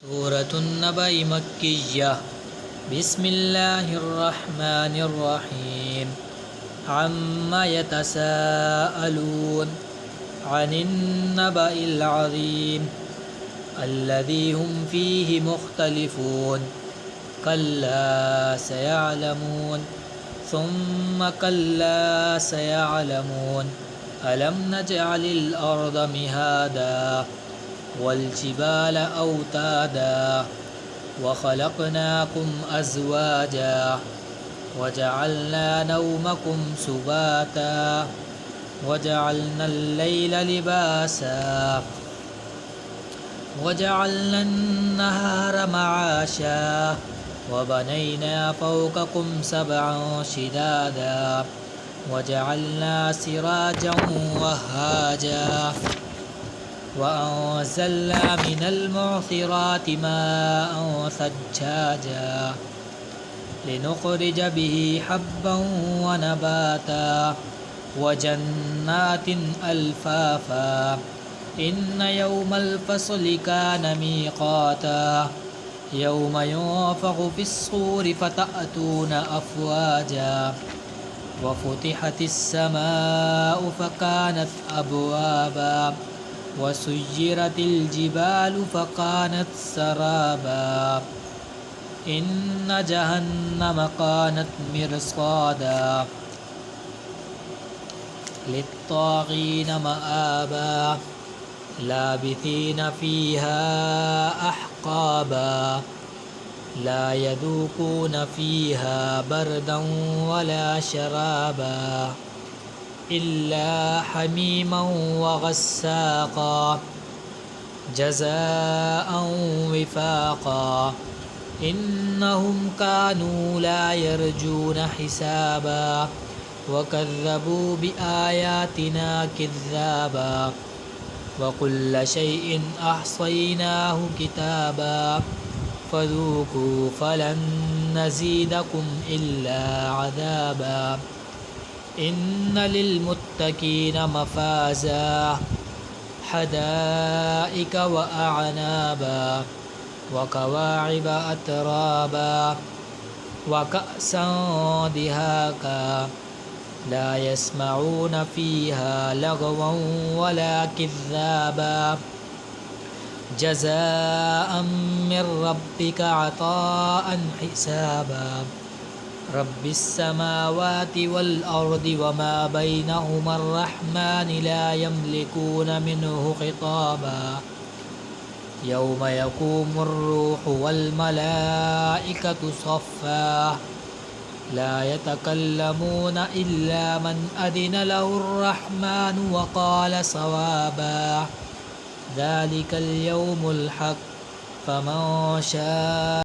सूरह النبأ मक्किय्या बिस्मिल्लाहिर्रहमानिर्रहीम अम्मा यतसाअलून अनिन्नबइल अज़ीम अल्लज़ी हुम फ़ीहि मुख्तलिफ़ून कल्ला सयअलमून सुम्मा कल्ला सयअलमून अलम नजअलिल अर्ज़ मिहादा वल्जिबाल औतादा वखलक़नाकुम अज़वाजा वजअलना नौमकुम सुबाता वजअलनल लैल लिबासा वजअलनन नहार मआशा वबनैना फ़ौक़कुम सबअन शिदादा वजअलना सिराजन वहाजा वअंज़लना मिनल मुअसिराति माअन सज्जाजा लिनुख़रिज बिही हब्बन वनबाता वजन्नातिन अल्फ़ाफ़ा इन्न यौमल फ़स्लि कान मीक़ाता यौम युन्फ़ख़ु फ़िस्सूरि फ़तअतून अफ़वाजा वफ़ुतिहतिस समाअु फ़कानत अबवाबा वसुय्यिरतिल जिबालु फ़कानत सराबा इन्न जहन्नम कानत मिरसादा लित्ताग़ीन मआबा लाबिथीन फ़ीहा अहक़ाबा ला यذूक़ून फ़ीहा बरदन वला शराबा इल्ला हमीमन वग़स्साक़ा जज़ाअन विफ़ाक़ा इन्नहुम कानू ला यरजून हिसाबा वकज़्ज़बू बिआयातिना किज़्ज़ाबा वकुल्ल शैइन अहसैनाहु किताबा फ़ज़ूक़ू फ़लन नज़ीदकुम इल्ला अज़ाबा इन्न लिलमुत्तक़ीन मफ़ाज़ा हदाइक व अअनाबा वकवाइब अतराबा वकअसन दिहाका ला यस्मऊन फ़ीहा लगवन वला किज़्ज़ाबा जज़ाअन मिर रब्बिक अताअन हिसाबा रब्बिस समावाति वल अर्दि वमा बैनहुमा अर्रहमान ला यमलिकून मिन्हु खिताबा यौम यक़ूमुर रूहु वल मलाइकतु सफ़्फ़ा ला यतकल्लमून इल्ला मन अज़िन लहुर रहमानु व क़ाल सवाबा ज़ालिकल यौमुल हक़्क़ फ़मन शाअ